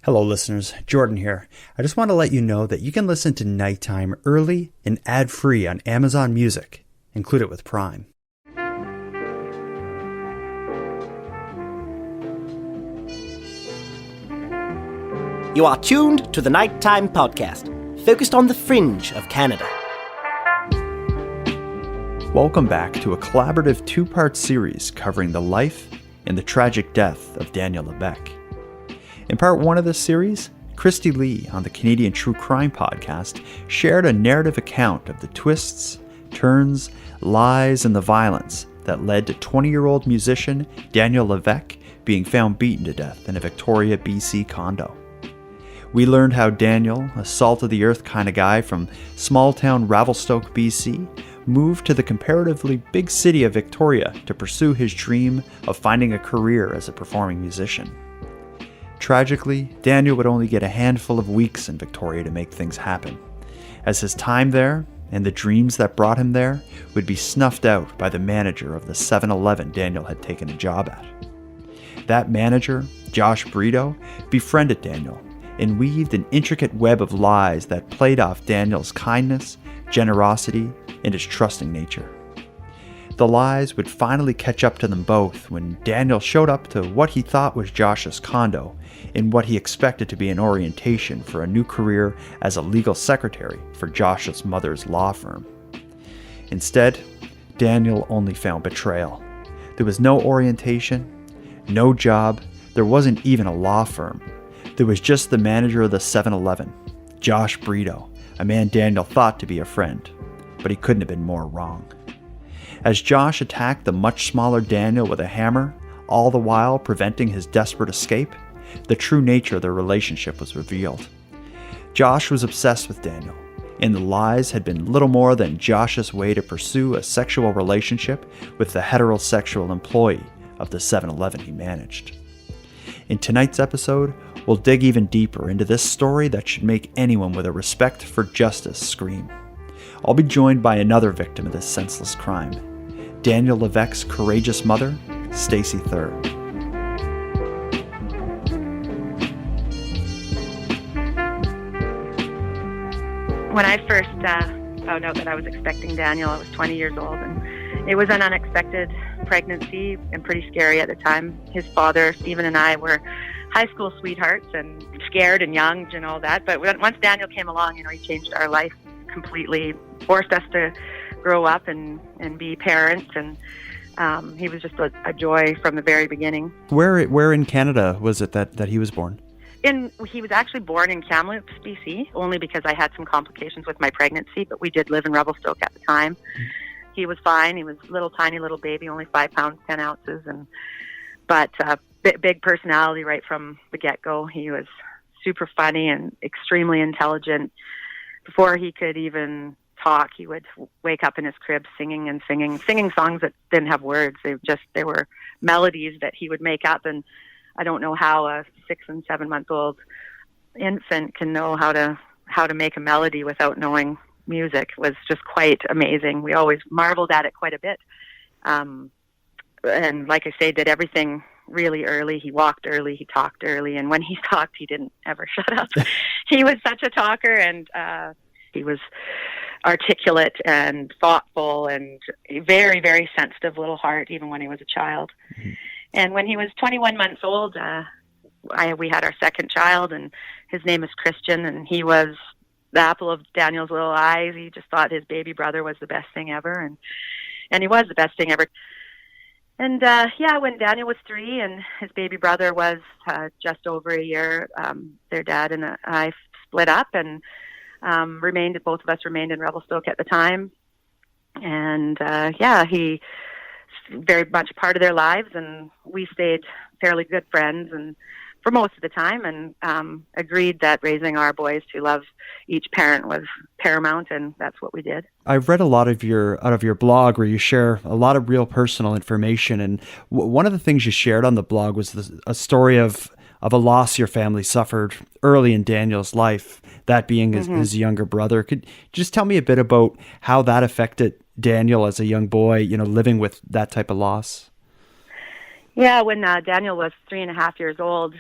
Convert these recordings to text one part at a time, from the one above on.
Hello listeners, Jordan here. I just want to let you know that you can listen to Nighttime early and ad-free on Amazon Music. Include it with Prime. You are tuned to the Nighttime Podcast, focused on the fringe of Canada. Welcome back to a collaborative two-part series covering the life and the tragic death of Daniel Levesque. In part one of this series, Christy Lee on the Canadian True Crime Podcast shared a narrative account of the twists, turns, lies, and the violence that led to 20-year-old musician Daniel Levesque being found beaten to death in a Victoria, BC condo. We learned how Daniel, a salt-of-the-earth kind of guy from small-town Revelstoke, BC, moved to the comparatively big city of Victoria to pursue his dream of finding a career as a performing musician. Tragically, Daniel would only get a handful of weeks in Victoria to make things happen, as his time there and the dreams that brought him there would be snuffed out by the manager of the 7-Eleven Daniel had taken a job at. That manager, Josh Bredo, befriended Daniel and weaved an intricate web of lies that played off Daniel's kindness, generosity, and his trusting nature. The lies would finally catch up to them both when Daniel showed up to what he thought was Josh's condo in what he expected to be an orientation for a new career as a legal secretary for Josh's mother's law firm. Instead, Daniel only found betrayal. There was no orientation, no job, there wasn't even a law firm. There was just the manager of the 7-Eleven, Josh Bredo, a man Daniel thought to be a friend, but he couldn't have been more wrong. As Josh attacked the much smaller Daniel with a hammer, all the while preventing his desperate escape, the true nature of their relationship was revealed. Josh was obsessed with Daniel, and the lies had been little more than Josh's way to pursue a sexual relationship with the heterosexual employee of the 7-Eleven he managed. In tonight's episode, we'll dig even deeper into this story that should make anyone with a respect for justice scream. I'll be joined by another victim of this senseless crime, Daniel Levesque's courageous mother, Stacy Thurr. When I first found out that I was expecting Daniel, I was 20 years old, and it was an unexpected pregnancy and pretty scary at the time. His father, Stephen, and I were high school sweethearts and scared and young and all that. But once Daniel came along, he changed our life completely, forced us to grow up and be parents, and he was just a joy from the very beginning. Where in Canada was it that he was born? He was actually born in Kamloops, BC, only because I had some complications with my pregnancy, but we did live in Revelstoke at the time. He was fine. He was a tiny little baby, only 5 pounds, 10 ounces, but big personality right from the get-go. He was super funny and extremely intelligent. Before he could even talk, he would wake up in his crib singing songs that didn't have words. They were melodies that he would make up, and I don't know how a 6 and 7 month old infant can know how to make a melody without knowing music. It was just quite amazing. We always marveled at it quite a bit. And like I say, did everything really early. He walked early, he talked early, and when he talked, he didn't ever shut up. He was such a talker, and he was articulate and thoughtful and a very, very sensitive little heart, even when he was a child. Mm-hmm. And when he was 21 months old, we had our second child, and his name is Christian, and he was the apple of Daniel's little eyes. He just thought his baby brother was the best thing ever, and he was the best thing ever. And when Daniel was 3 and his baby brother was just over a year, their dad and I split up and both of us remained in Revelstoke at the time. And he very much part of their lives, and we stayed fairly good friends and for most of the time, and agreed that raising our boys to love each parent was paramount, and that's what we did. I've read a lot of your blog where you share a lot of real personal information, and one of the things you shared on the blog was a story of a loss your family suffered early in Daniel's life, that being his younger brother. Could you just tell me a bit about how that affected Daniel as a young boy, living with that type of loss? Yeah, when Daniel was 3.5 years old,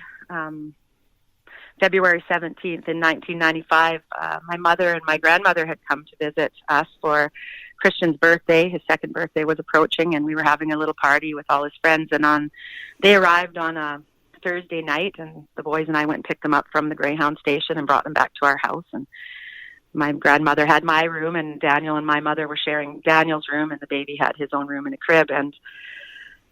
February 17th in 1995, my mother and my grandmother had come to visit us for Christian's birthday. His second birthday was approaching, and we were having a little party with all his friends. And they arrived on a Thursday night, and the boys and I went and picked them up from the Greyhound station and brought them back to our house. And my grandmother had my room, and Daniel and my mother were sharing Daniel's room, and the baby had his own room in a crib. And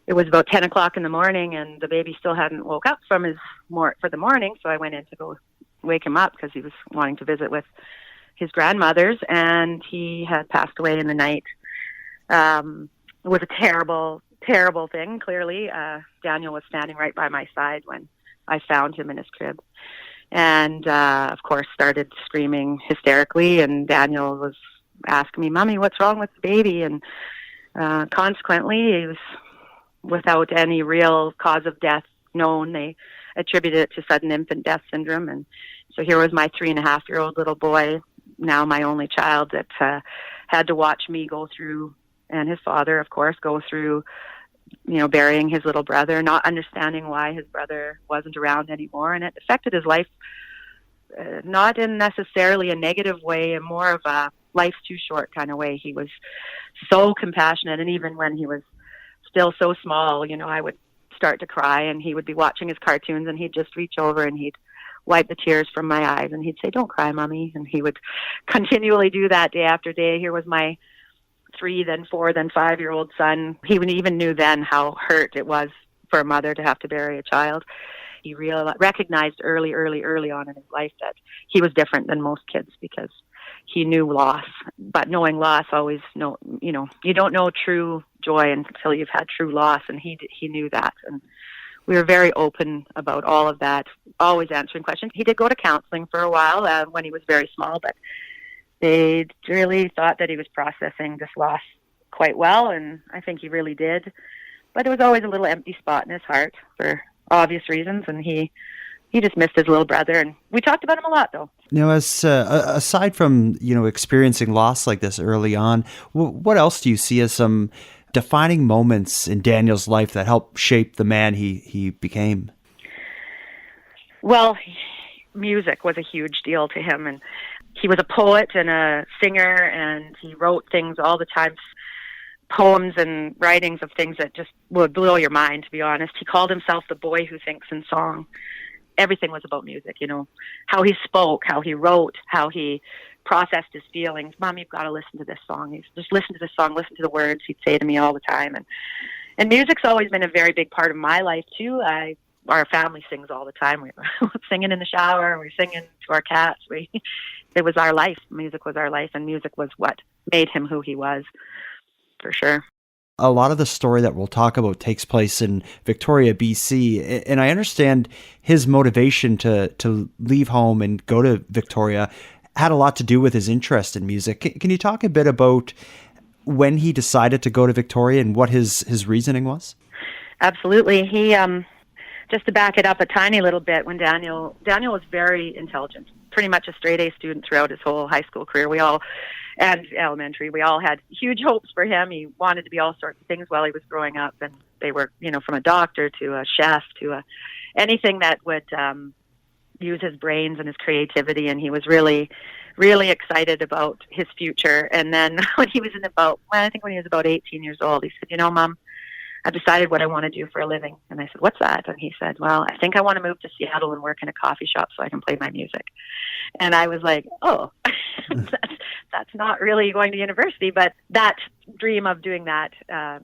it was about 10 o'clock in the morning, and the baby still hadn't woke up from for the morning, so I went in to go wake him up because he was wanting to visit with his grandmother's, and he had passed away in the night. It was a terrible, terrible thing, clearly. Daniel was standing right by my side when I found him in his crib, and of course started screaming hysterically, and Daniel was asking me, "Mommy, what's wrong with the baby?" And consequently, he was without any real cause of death known. They attributed it to sudden infant death syndrome. And so here was my 3.5-year-old little boy, now my only child, that had to watch me go through, and his father, of course, go through, burying his little brother, not understanding why his brother wasn't around anymore. And it affected his life, not in necessarily a negative way, and more of a life's too short kind of way. He was so compassionate, and even when he was still so small, I would start to cry, and he would be watching his cartoons, and he'd just reach over and he'd wipe the tears from my eyes, and he'd say, "Don't cry, Mommy." And he would continually do that day after day. Here was my 3, then 4, then 5-year-old son. He even knew then how hurt it was for a mother to have to bury a child. He recognized early on in his life that he was different than most kids because he knew loss. But knowing loss always, you don't know true joy until you've had true loss, and he knew that. And we were very open about all of that, always answering questions. He did go to counseling for a while when he was very small, but they really thought that he was processing this loss quite well, and I think he really did. But it was always a little empty spot in his heart for obvious reasons, and he just missed his little brother, and we talked about him a lot, though. Now, as aside from experiencing loss like this early on, what else do you see as some defining moments in Daniel's life that helped shape the man he became? Well, music was a huge deal to him, and he was a poet and a singer, and he wrote things all the time, poems and writings of things that just would blow your mind, to be honest. He called himself the boy who thinks in song. Everything was about music, how he spoke, how he wrote, how he processed his feelings. "Mom, you've got to listen to this song. Just listen to this song, listen to the words," he'd say to me all the time. And music's always been a very big part of my life, too. Our family sings all the time. We're singing in the shower, we're singing to our cats. It was our life. Music was our life, and music was what made him who he was, for sure. A lot of the story that we'll talk about takes place in Victoria, BC, and I understand his motivation to leave home and go to Victoria had a lot to do with his interest in music. Can you talk a bit about when he decided to go to Victoria and what his reasoning was? Absolutely. He, just to back it up a tiny little bit, when Daniel was very intelligent, pretty much a straight-A student throughout his whole high school career. And elementary, we all had huge hopes for him. He wanted to be all sorts of things while he was growing up, and they were, from a doctor to a chef to anything that would use his brains and his creativity. And he was really, really excited about his future. And then when he was when he was about 18 years old, he said, "Mom, I've decided what I want to do for a living." And I said, "What's that?" And he said, "Well, I think I want to move to Seattle and work in a coffee shop so I can play my music." And I was like, "Oh, that's not really going to university." But that dream of doing that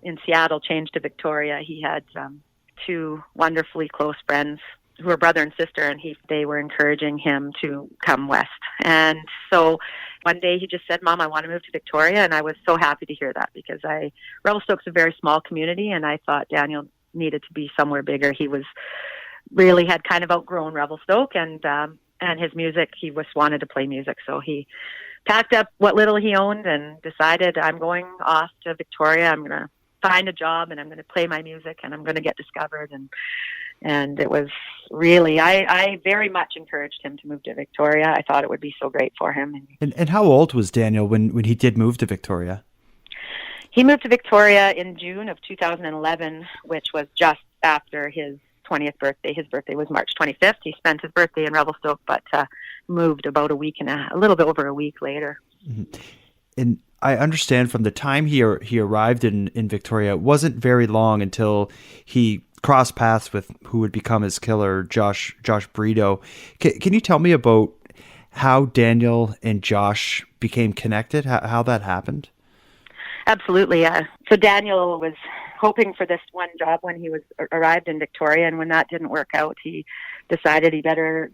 in Seattle changed to Victoria. He had 2 wonderfully close friends who were brother and sister, and they were encouraging him to come west. And so one day he just said, "Mom, I want to move to Victoria." And I was so happy to hear that because Revelstoke's a very small community, and I thought Daniel needed to be somewhere bigger. He had kind of outgrown Revelstoke, and his music, he just wanted to play music. So he packed up what little he owned and decided, "I'm going off to Victoria. I'm going to find a job, and I'm going to play my music, and I'm going to get discovered." And it was really, I very much encouraged him to move to Victoria. I thought it would be so great for him. And how old was Daniel when he did move to Victoria? He moved to Victoria in June of 2011, which was just after his 20th birthday. His birthday was March 25th. He spent his birthday in Revelstoke, but moved about a little bit over a week later. Mm-hmm. And I understand from the time he arrived in Victoria, it wasn't very long until he crossed paths with who would become his killer, Josh Bredo. Can you tell me about how Daniel and Josh became connected, how that happened? Absolutely. So Daniel was hoping for this one job when he arrived in Victoria, and when that didn't work out, he decided he better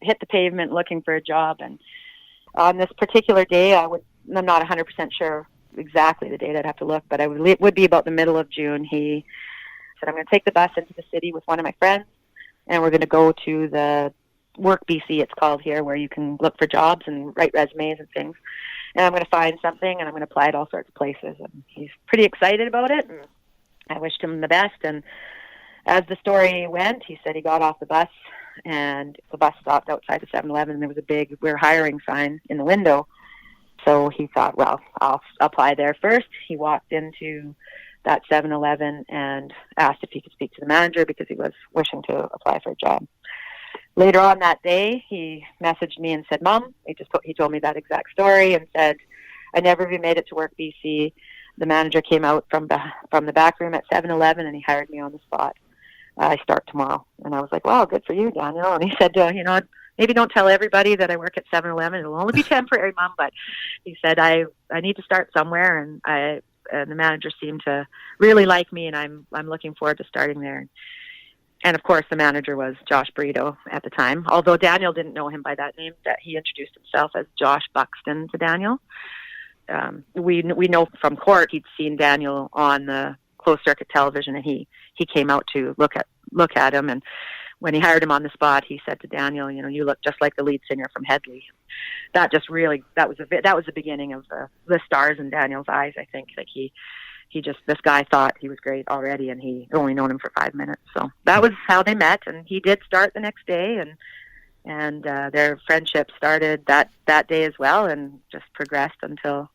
hit the pavement looking for a job. And on this particular day, I'm not 100% sure exactly the date. I'd have to look, but it would be about the middle of June. He said, I'm going to take the bus into the city with one of my friends, and we're going to go to the Work BC, it's called here, where you can look for jobs and write resumes and things. And I'm going to find something, and I'm going to apply at all sorts of places. And he's pretty excited about it, and I wished him the best. And as the story went, he said he got off the bus, and the bus stopped outside the 7-Eleven, and there was a big "We're hiring" sign in the window. So he thought, well, I'll apply there first. He walked into that 7-Eleven and asked if he could speak to the manager because he was wishing to apply for a job. Later on that day, he messaged me and said, Mom, he told me that exact story and said, I never even made it to Work BC. The manager came out from the back room at 7-Eleven and he hired me on the spot. I start tomorrow. And I was like, wow, good for you, Daniel. And he said, maybe don't tell everybody that I work at 7-Eleven. It'll only be temporary, Mom. But he said, I need to start somewhere. And the manager seemed to really like me, and I'm looking forward to starting there. And of course, the manager was Josh Bredo at the time. Although Daniel didn't know him by that name, that he introduced himself as Josh Buxton to Daniel. We know from court he'd seen Daniel on the closed circuit television, and he came out to look at him. And when he hired him on the spot, he said to Daniel, you look just like the lead singer from Headley. That was the beginning of the stars in Daniel's eyes. I think like this guy thought he was great already, and he only known him for 5 minutes. So that was how they met, and he did start the next day, and their friendship started that day as well, and just progressed until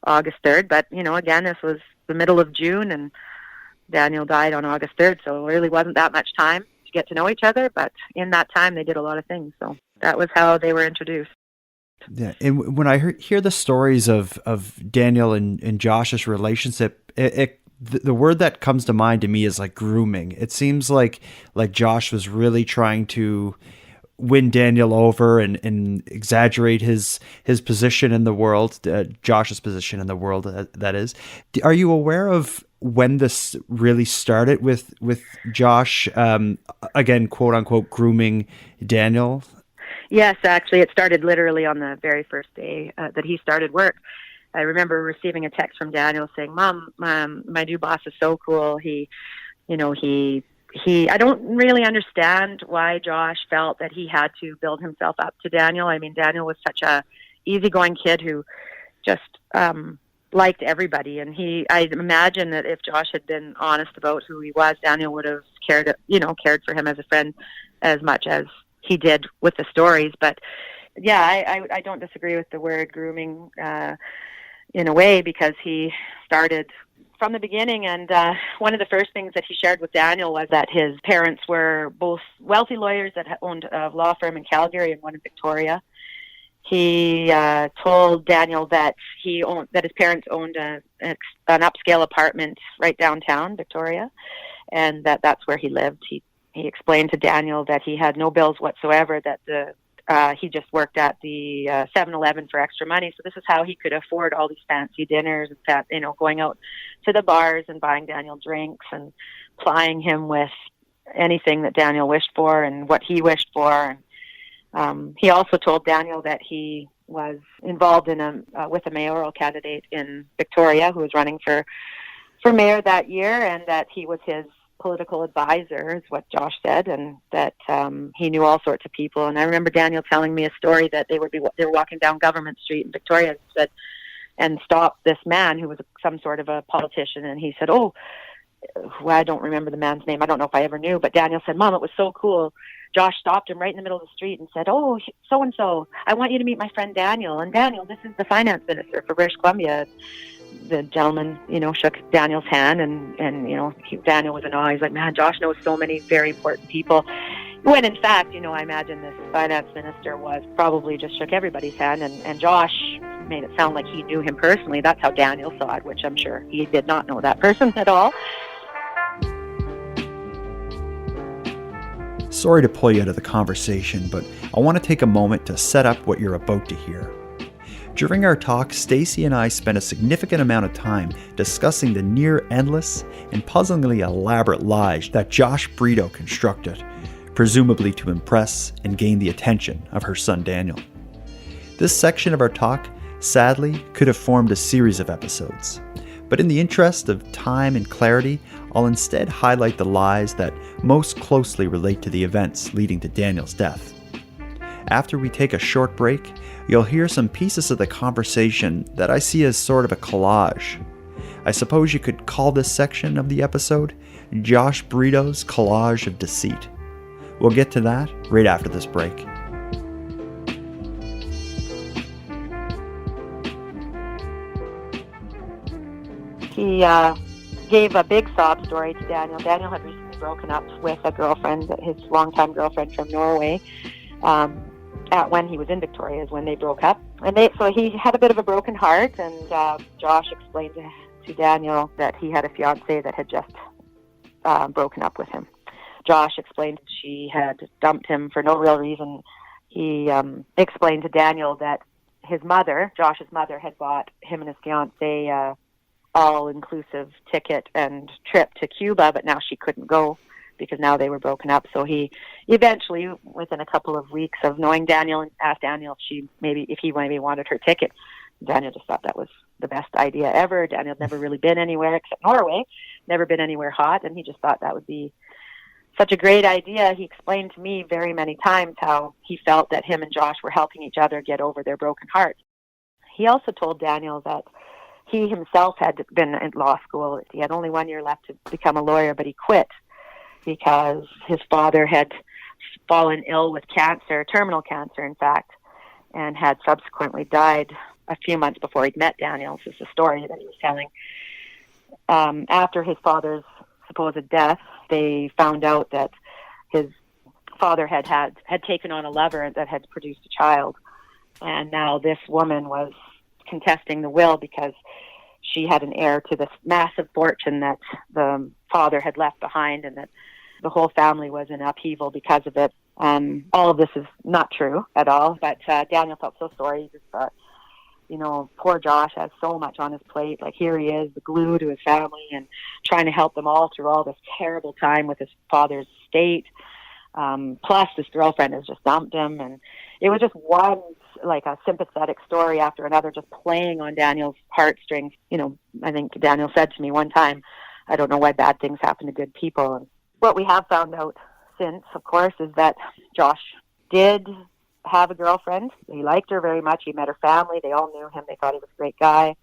August 3rd. But again, this was the middle of June, and Daniel died on August 3rd, so it really wasn't that much time to get to know each other. But in that time, they did a lot of things. So that was how they were introduced. Yeah, and when I hear the stories of Daniel and Josh's relationship, the word that comes to mind to me is like grooming. It seems like Josh was really trying to win Daniel over and exaggerate his position in the world, Josh's position in the world, that is. Are you aware of when this really started with Josh, again, quote unquote, grooming Daniel? Yes, actually, it started literally on the very first day that he started work. I remember receiving a text from Daniel saying, Mom, my new boss is so cool. He I don't really understand why Josh felt that he had to build himself up to Daniel. I mean, Daniel was such a easygoing kid who just liked everybody. And I imagine that if Josh had been honest about who he was, Daniel would have cared for him as a friend as much as he did with the stories. But yeah, I don't disagree with the word grooming in a way, because he started from the beginning. And one of the first things that he shared with Daniel was that his parents were both wealthy lawyers that owned a law firm in Calgary and one in Victoria. He told Daniel that his parents owned an upscale apartment right downtown Victoria, and that's where he lived. He explained to Daniel that he had no bills whatsoever, that he just worked at the 7-Eleven for extra money. So this is how he could afford all these fancy dinners and going out to the bars and buying Daniel drinks and plying him with anything that Daniel wished for and what he wished for. And he also told Daniel that he was involved with a mayoral candidate in Victoria who was running for mayor that year, and that he was his political advisor, is what Josh said, and that he knew all sorts of people. And I remember Daniel telling me a story that they were walking down Government Street in Victoria and stopped this man who was some sort of a politician, and he said, I don't remember the man's name. I don't know if I ever knew, but Daniel said, Mom, it was so cool. Josh stopped him right in the middle of the street and said, so-and-so, I want you to meet my friend Daniel. And Daniel, this is the finance minister for British Columbia. the gentleman, shook Daniel's hand, and Daniel was in awe. He's like, man, Josh knows so many very important people. When in fact, I imagine this finance minister was probably just shook everybody's hand, and Josh made it sound like he knew him personally. That's how Daniel saw it, which I'm sure he did not know that person at all. Sorry to pull you out of the conversation, but I want to take a moment to set up what you're about to hear. During our talk, Stacy and I spent a significant amount of time discussing the near-endless and puzzlingly elaborate lies that Josh Bredo constructed, presumably to impress and gain the attention of her son Daniel. This section of our talk, sadly, could have formed a series of episodes, but in the interest of time and clarity, I'll instead highlight the lies that most closely relate to the events leading to Daniel's death. After we take a short break, you'll hear some pieces of the conversation that I see as sort of a collage. I suppose you could call this section of the episode Josh Bredo's Collage of Deceit. We'll get to that right after this break. He gave a big sob story to Daniel. Daniel had recently broken up with a girlfriend, his longtime girlfriend from Norway. When he was in Victoria is when they broke up. So he had a bit of a broken heart, and Josh explained to Daniel that he had a fiancée that had just broken up with him. Josh explained she had dumped him for no real reason. He explained to Daniel that his mother, Josh's mother, had bought him and his fiancée all-inclusive ticket and trip to Cuba, but now she couldn't go because now they were broken up. So he eventually, within a couple of weeks of knowing Daniel, asked Daniel if he wanted her ticket. Daniel just thought that was the best idea ever. Daniel had never really been anywhere except Norway, never been anywhere hot, and he just thought that would be such a great idea. He explained to me very many times how he felt that him and Josh were helping each other get over their broken hearts. He also told Daniel that he himself had been in law school. He had only 1 year left to become a lawyer, but he quit because his father had fallen ill with cancer, terminal cancer, in fact, and had subsequently died a few months before he'd met Daniel. This is a story that he was telling. After his father's supposed death, they found out that his father had taken on a lover that had produced a child, and now this woman was contesting the will because she had an heir to this massive fortune that the father had left behind, and that the whole family was in upheaval because of it. All of this is not true at all, but Daniel felt so sorry. He just thought, poor Josh has so much on his plate. Like, here he is, the glue to his family, and trying to help them all through all this terrible time with his father's estate. Plus, this girlfriend has just dumped him, and it was just one, like a sympathetic story after another, just playing on Daniel's heartstrings. I think Daniel said to me one time, I don't know why bad things happen to good people. And what we have found out since, of course, is that Josh did have a girlfriend. He liked her very much. He met her family. They all knew him. They thought he was a great guy.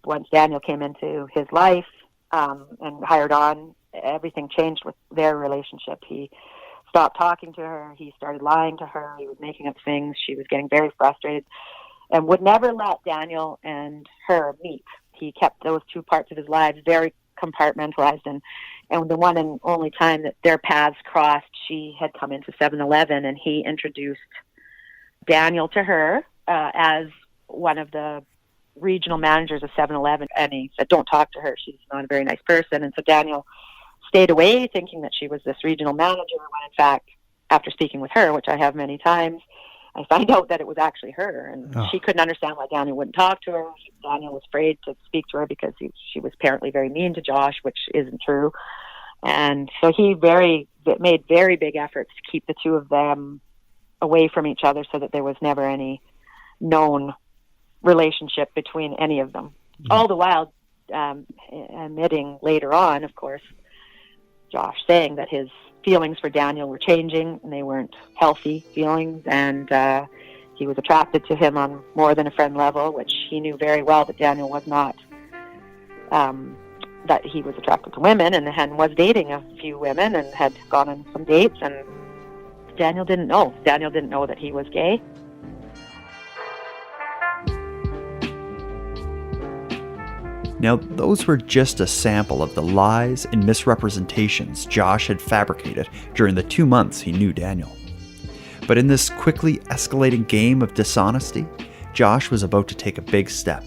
Once Daniel came into his life and hired on, everything changed with their relationship. He stopped talking to her. He started lying to her. He was making up things. She was getting very frustrated and would never let Daniel and her meet. He kept those two parts of his lives very compartmentalized, and the one and only time that their paths crossed, she had come into 7-Eleven, and he introduced Daniel to her as one of the regional managers of 7-Eleven, and he said, don't talk to her. She's not a very nice person. And so Daniel stayed away thinking that she was this regional manager, when in fact, after speaking with her, which I have many times, I find out that it was actually her, and she couldn't understand why Daniel wouldn't talk to her. Daniel was afraid to speak to her because she was apparently very mean to Josh, which isn't true. And so he made very big efforts to keep the two of them away from each other so that there was never any known relationship between any of them. All the while admitting later on, of course, Josh saying that his feelings for Daniel were changing and they weren't healthy feelings, and he was attracted to him on more than a friend level, which he knew very well that Daniel was not, that he was attracted to women and was dating a few women and had gone on some dates, and Daniel didn't know. Daniel didn't know that he was gay. Now, those were just a sample of the lies and misrepresentations Josh had fabricated during the 2 months he knew Daniel. But in this quickly escalating game of dishonesty, Josh was about to take a big step,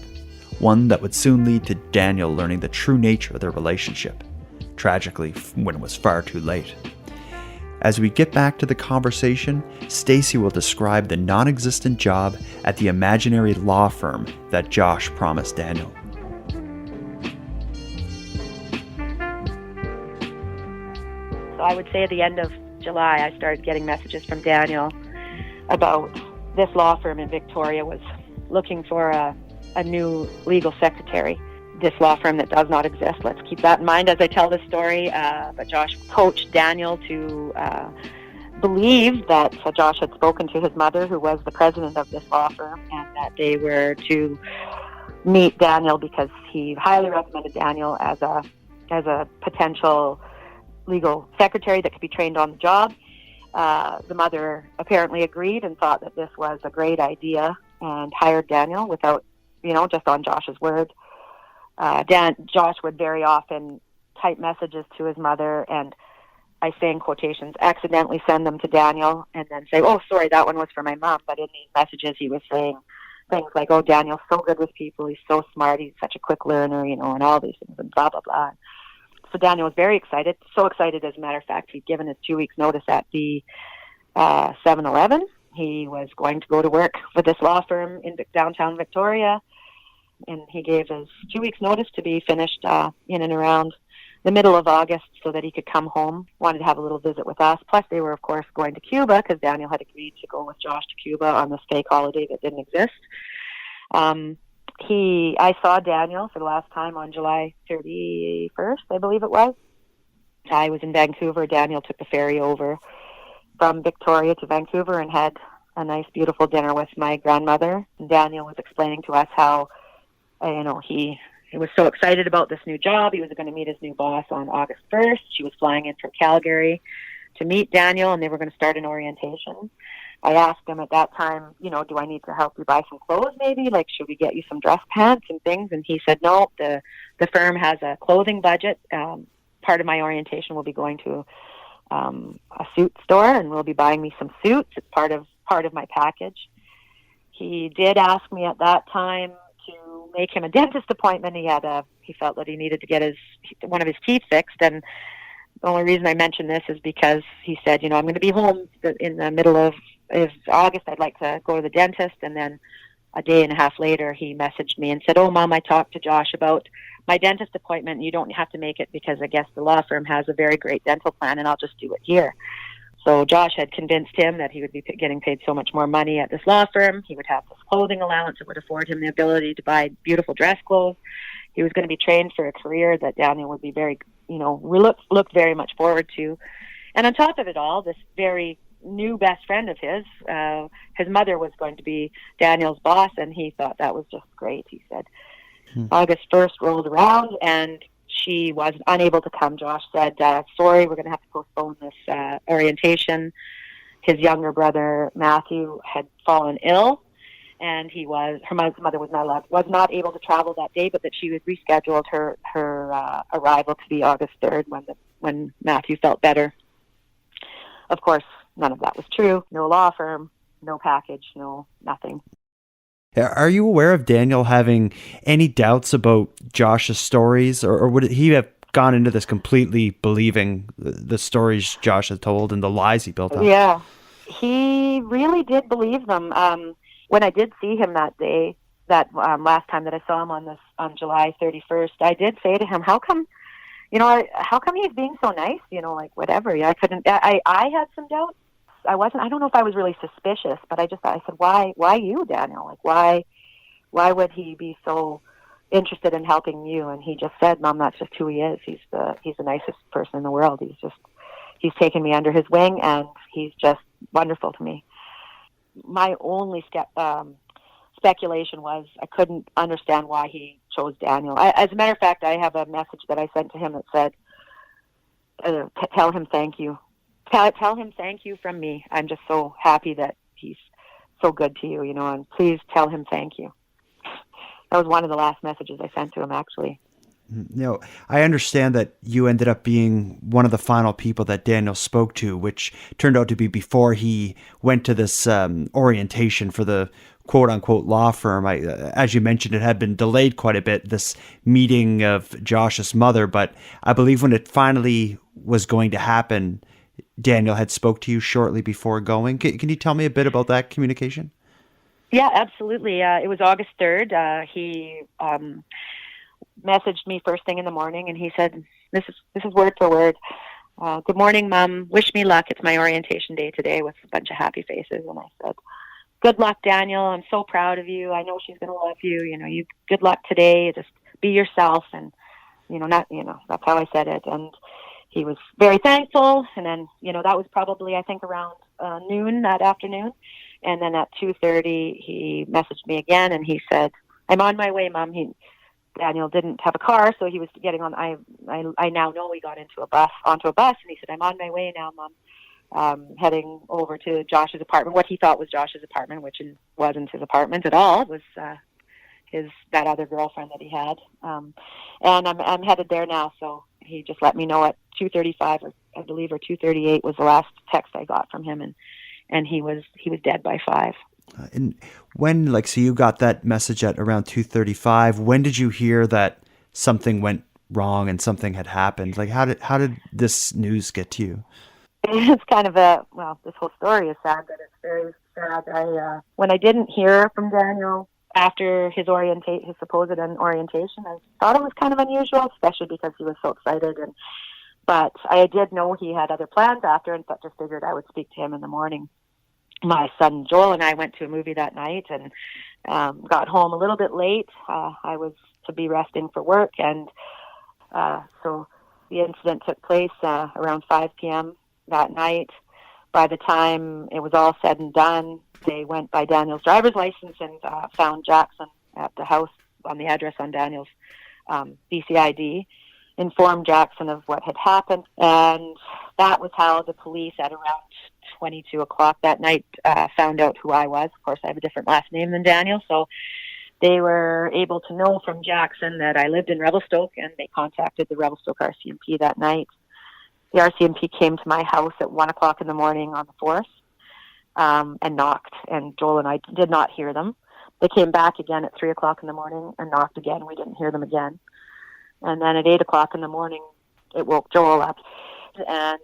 one that would soon lead to Daniel learning the true nature of their relationship, tragically when it was far too late. As we get back to the conversation, Stacy will describe the non-existent job at the imaginary law firm that Josh promised Daniel. So I would say at the end of July, I started getting messages from Daniel about this law firm in Victoria was looking for a new legal secretary. This law firm that does not exist. Let's keep that in mind as I tell this story. But Josh coached Daniel to believe that Josh had spoken to his mother, who was the president of this law firm, and that they were to meet Daniel because he highly recommended Daniel as a potential legal secretary that could be trained on the job. The mother apparently agreed and thought that this was a great idea and hired Daniel without, just on Josh's word. Josh would very often type messages to his mother and, I say in quotations, accidentally send them to Daniel and then say, oh, sorry, that one was for my mom. But in these messages, he was saying things like, oh, Daniel's so good with people. He's so smart. He's such a quick learner, and all these things and blah, blah, blah. So Daniel was very excited, so excited, as a matter of fact, he'd given his 2 weeks notice at the 7-Eleven. He was going to go to work for this law firm in downtown Victoria, and he gave his 2 weeks notice to be finished in and around the middle of August so that he could come home, wanted to have a little visit with us. Plus, they were, of course, going to Cuba because Daniel had agreed to go with Josh to Cuba on this fake holiday that didn't exist. I saw Daniel for the last time on July 31st, I believe it was. I was in Vancouver. Daniel took the ferry over from Victoria to Vancouver and had a nice, beautiful dinner with my grandmother. And Daniel was explaining to us how, he was so excited about this new job. He was going to meet his new boss on August 1st. She was flying in from Calgary to meet Daniel, and they were going to start an orientation. I asked him at that time, do I need to help you buy some clothes maybe? Like, should we get you some dress pants and things? And he said, no, the firm has a clothing budget. Part of my orientation will be going to a suit store, and we'll be buying me some suits. It's part of my package. He did ask me at that time to make him a dentist appointment. He felt that he needed to get one of his teeth fixed, and the only reason I mention this is because he said, I'm going to be home in the middle of August. I'd like to go to the dentist. And then a day and a half later, he messaged me and said, oh, Mom, I talked to Josh about my dentist appointment. You don't have to make it because I guess the law firm has a very great dental plan, and I'll just do it here. So Josh had convinced him that he would be getting paid so much more money at this law firm. He would have this clothing allowance. It would afford him the ability to buy beautiful dress clothes. He was going to be trained for a career that Daniel would be very, looked very much forward to. And on top of it all, this very new best friend of his mother was going to be Daniel's boss, and he thought that was just great, he said. August 1st rolled around, and she was unable to come. Josh said, sorry, we're going to have to postpone this orientation. His younger brother, Matthew, had fallen ill, and her mother was not able to travel that day, but that she had rescheduled her arrival to be August 3rd when Matthew felt better. Of course, none of that was true. No law firm, no package, no nothing. Are you aware of Daniel having any doubts about Josh's stories, or would he have gone into this completely believing the stories Josh had told and the lies he built up? Yeah, he really did believe them. When I did see him that day, that last time that I saw him on July 31st, I did say to him, how come he's being so nice? Whatever. Yeah, I had some doubts. I don't know if I was really suspicious, but I said, why you, Daniel? Why would he be so interested in helping you? And he just said, Mom, that's just who he is. He's the nicest person in the world. He's taken me under his wing, and he's just wonderful to me. My only speculation was I couldn't understand why he chose Daniel. As a matter of fact, I have a message that I sent to him that said, tell him thank you. Tell him thank you from me. I'm just so happy that he's so good to you, and please tell him thank you. That was one of the last messages I sent to him, actually. I understand that you ended up being one of the final people that Daniel spoke to, which turned out to be before he went to this orientation for the quote-unquote law firm. As you mentioned, it had been delayed quite a bit, this meeting of Josh's mother, but I believe when it finally was going to happen, Daniel had spoke to you shortly before going. Can you tell me a bit about that communication? Yeah, absolutely. It was August 3rd. He messaged me first thing in the morning, and he said, this is word for word. Good morning, Mom. Wish me luck. It's my orientation day today, with a bunch of happy faces. And I said, good luck, Daniel. I'm so proud of you. I know she's going to love you. You good luck today. Just be yourself. And, that's how I said it. And he was very thankful. And then, that was probably, I think, around noon that afternoon. And then at 2:30, he messaged me again, and he said, I'm on my way, Mom. Daniel didn't have a car, so he was getting on. I now know he got onto a bus, and he said, I'm on my way now, Mom. Heading over to Josh's apartment, what he thought was Josh's apartment, which wasn't his apartment at all. It was that other girlfriend that he had. And I'm headed there now, so he just let me know at 2:35, or I believe, or 2:38 was the last text I got from him, and he was dead by 5. And when, so you got that message at around 2:35. When did you hear that something went wrong and something had happened? How did this news get to you? It's kind of this whole story is sad, but it's very sad. When I didn't hear from Daniel after his supposed orientation, I thought it was kind of unusual, especially because he was so excited. But I did know he had other plans after, and just figured I would speak to him in the morning. My son Joel and I went to a movie that night, and got home a little bit late. I was to be resting for work, and so the incident took place around 5 p.m. that night. By the time it was all said and done, they went by Daniel's driver's license and found Jackson at the house on the address on Daniel's BCID, informed Jackson of what had happened, and that was how the police at around 22 o'clock that night found out who I was. Of course, I have a different last name than Daniel, so they were able to know from Jackson that I lived in Revelstoke, and they contacted the Revelstoke RCMP that night. The RCMP came to my house at 1 o'clock in the morning on the 4th and knocked, and Joel and I did not hear them. They came back again at 3 o'clock in the morning and knocked again. We didn't hear them again. And then at 8 o'clock in the morning, it woke Joel up, and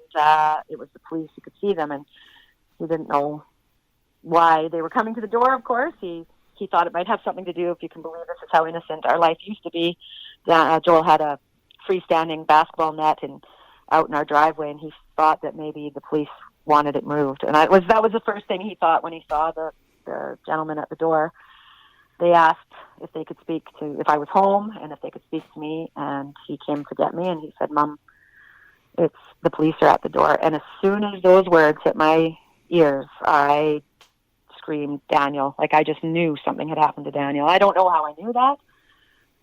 it was the police. He could see them, and he didn't know why they were coming to the door, of course. He thought it might have something to do, if you can believe this is how innocent our life used to be. Joel had a freestanding basketball net out in our driveway, and he thought that maybe the police wanted it moved. And that was the first thing he thought when he saw the gentleman at the door. They asked if they could if I was home and if they could speak to me, and he came to get me, and he said, Mom, the police are at the door. And as soon as those words hit my ears, I screamed, Daniel. I just knew something had happened to Daniel. I don't know how I knew that,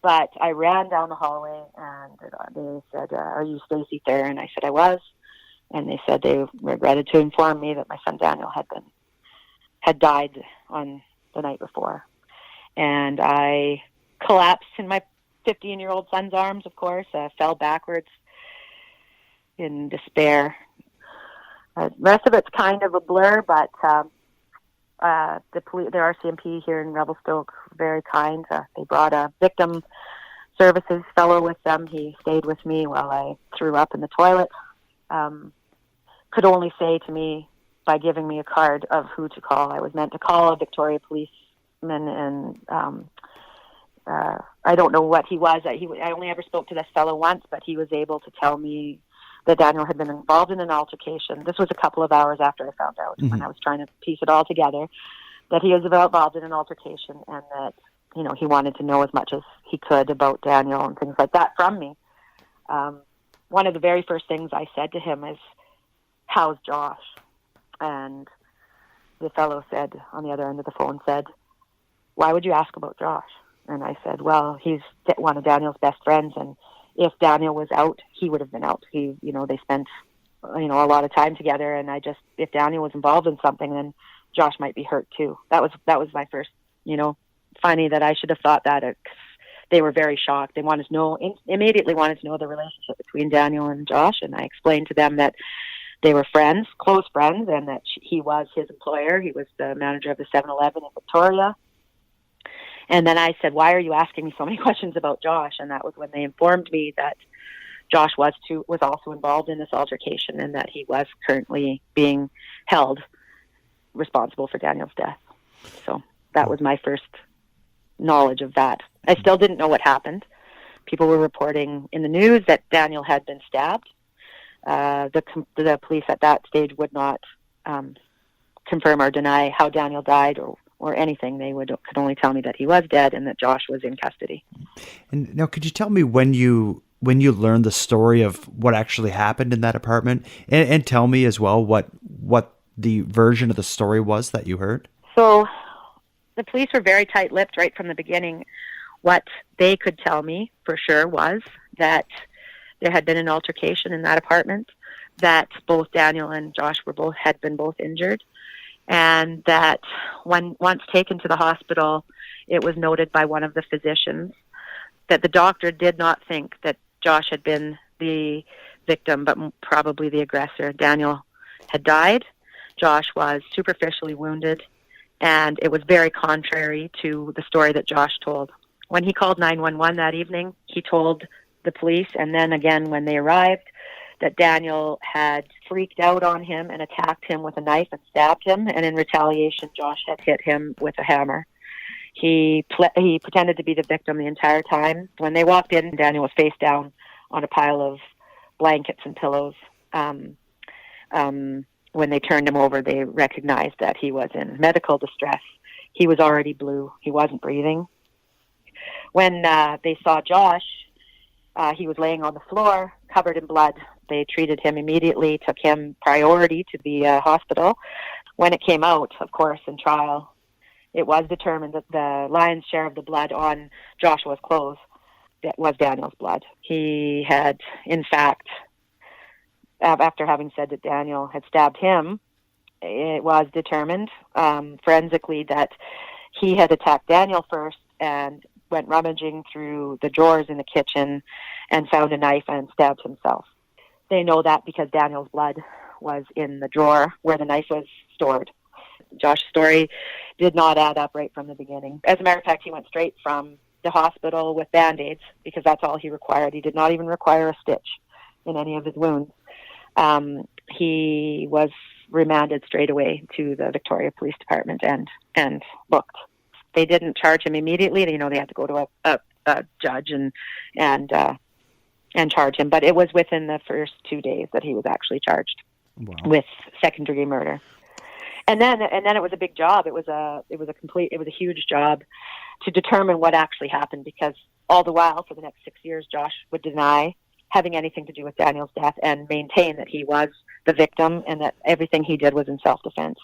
but I ran down the hallway, and they said, are you Stacy Thayer? And I said I was. And they said they regretted to inform me that my son Daniel had died on the night before. And I collapsed in my 15-year-old son's arms, of course, fell backwards in despair. The rest of it's kind of a blur, but the RCMP here in Revelstoke, very kind. They brought a victim services fellow with them. He stayed with me while I threw up in the toilet. Could only say to me, by giving me a card, of who to call. I was meant to call a Victoria policeman, and I don't know what he was. I only ever spoke to this fellow once, but he was able to tell me that Daniel had been involved in an altercation. This was a couple of hours after I found out, when I was trying to piece it all together, that he was involved in an altercation, and that, he wanted to know as much as he could about Daniel and things like that from me. One of the very first things I said to him is, how's Josh? And the fellow said, on the other end of the phone, said, why would you ask about Josh? And I said, well, he's one of Daniel's best friends, and if Daniel was out, he would have been out. They spent, a lot of time together, and if Daniel was involved in something, then Josh might be hurt too. That was my first, funny that I should have thought that. They were very shocked. They wanted to know, immediately wanted to know the relationship between Daniel and Josh, and I explained to them that they were friends, close friends, and that he was his employer. He was the manager of the 7-Eleven in Victoria. And then I said, why are you asking me so many questions about Josh? And that was when they informed me that Josh was also involved in this altercation and that he was currently being held responsible for Daniel's death. So that was my first knowledge of that. I still didn't know what happened. People were reporting in the news that Daniel had been stabbed. The police at that stage would not confirm or deny how Daniel died or anything. They could only tell me that he was dead and that Josh was in custody. And now, could you tell me when you learned the story of what actually happened in that apartment, and tell me as well what the version of the story was that you heard? So the police were very tight-lipped right from the beginning. What they could tell me for sure was that there had been an altercation in that apartment, that both Daniel and Josh had been injured, and that once taken to the hospital, it was noted by one of the physicians that the doctor did not think that Josh had been the victim, but probably the aggressor. Daniel had died. Josh was superficially wounded, and it was very contrary to the story that Josh told. When he called 911 that evening, he told the police, and then again when they arrived, that Daniel had freaked out on him and attacked him with a knife and stabbed him, and in retaliation, Josh had hit him with a hammer. He pretended to be the victim the entire time. When they walked in, Daniel was face down on a pile of blankets and pillows. When they turned him over, they recognized that he was in medical distress. He was already blue. He wasn't breathing. When they saw Josh, he was laying on the floor, covered in blood. They treated him immediately, took him priority to the hospital. When it came out, of course, in trial, it was determined that the lion's share of the blood on Joshua's clothes was Daniel's blood. He had, in fact, after having said that Daniel had stabbed him, it was determined forensically that he had attacked Daniel first and went rummaging through the drawers in the kitchen and found a knife and stabbed himself. They know that because Daniel's blood was in the drawer where the knife was stored. Josh's story did not add up right from the beginning. As a matter of fact, he went straight from the hospital with Band-Aids because that's all he required. He did not even require a stitch in any of his wounds. He was remanded straight away to the Victoria Police Department and booked. They didn't charge him immediately. They had to go to a judge and charge him. But it was within the first 2 days that he was actually charged with second-degree murder. And then it was a big job. It was a huge job to determine what actually happened, because all the while for the next 6 years, Josh would deny having anything to do with Daniel's death and maintain that he was the victim and that everything he did was in self-defense.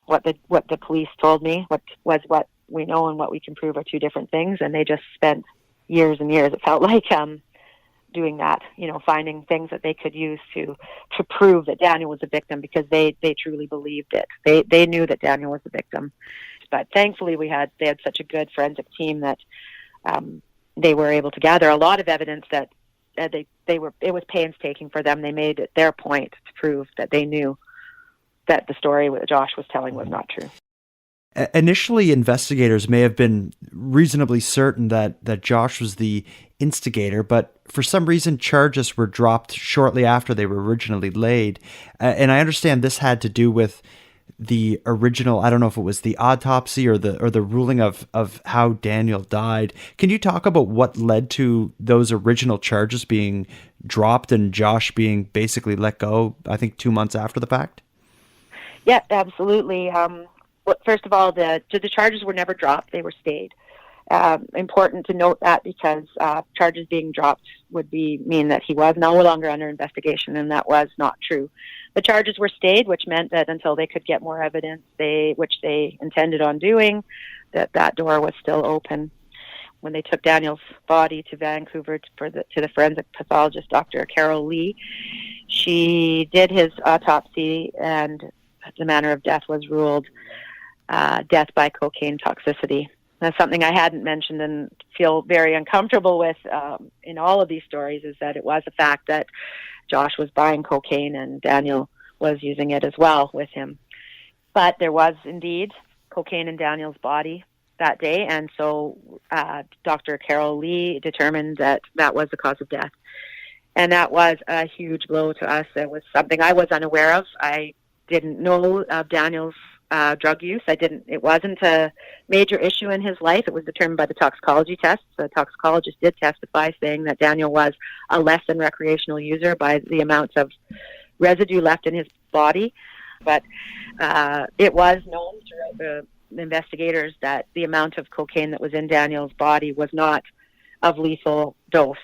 What the police told me, what we know and what we can prove are two different things, and they just spent years and years, it felt like, doing that, finding things that they could use to prove that Daniel was a victim, because they truly believed it. They knew that Daniel was the victim. But thankfully they had such a good forensic team that they were able to gather a lot of evidence that it was painstaking for them. They made it their point to prove that they knew that the story that Josh was telling was not true. Initially, investigators may have been reasonably certain that Josh was the instigator, but for some reason, charges were dropped shortly after they were originally laid. And I understand this had to do with the original, I don't know if it was the autopsy or the ruling of how Daniel died. Can you talk about what led to those original charges being dropped and Josh being basically let go, I think 2 months after the fact? Yeah, absolutely. First of all, the charges were never dropped. They were stayed. Important to note that, because charges being dropped would mean that he was no longer under investigation, and that was not true. The charges were stayed, which meant that until they could get more evidence, which they intended on doing, that door was still open. When they took Daniel's body to Vancouver to the forensic pathologist, Dr. Carol Lee, she did his autopsy, and the manner of death was ruled death by cocaine toxicity. That's something I hadn't mentioned and feel very uncomfortable with in all of these stories, is that it was a fact that Josh was buying cocaine and Daniel was using it as well with him. But there was indeed cocaine in Daniel's body that day, and so Dr. Carol Lee determined that that was the cause of death. And that was a huge blow to us. It was something I was unaware of. I didn't know of Daniel's drug use. It wasn't a major issue in his life. It was determined by the toxicology tests. The toxicologist did testify, saying that Daniel was a less than recreational user by the amount of residue left in his body. But it was known throughout the investigators that the amount of cocaine that was in Daniel's body was not of lethal dose.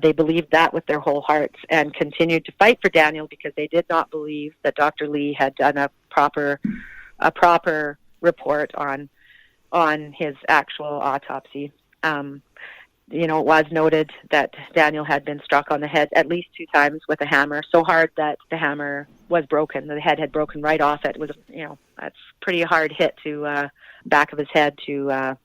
They believed that with their whole hearts and continued to fight for Daniel because they did not believe that Dr. Lee had done a proper report on his actual autopsy. It was noted that Daniel had been struck on the head at least 2 times with a hammer, so hard that the hammer was broken. The head had broken right off it. It was, that's pretty hard hit to back of his head to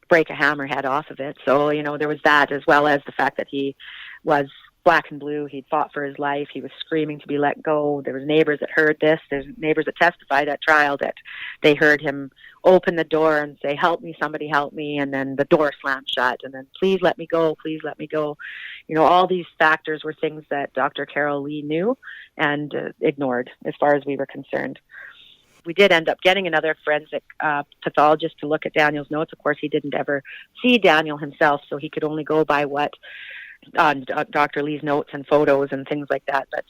break a hammerhead off of it. So, there was that, as well as the fact that he was black and blue. He'd fought for his life. He was screaming to be let go. There was neighbors that heard this. There's neighbors that testified at trial that they heard him open the door and say, "Help me, somebody help me," and then the door slammed shut, and then, "Please let me go, please let me go." All these factors were things that Dr. Carol Lee knew and ignored as far as we were concerned. We did end up getting another forensic pathologist to look at Daniel's notes. Of course, he didn't ever see Daniel himself, so he could only go by what Dr. Lee's notes and photos and things like that. But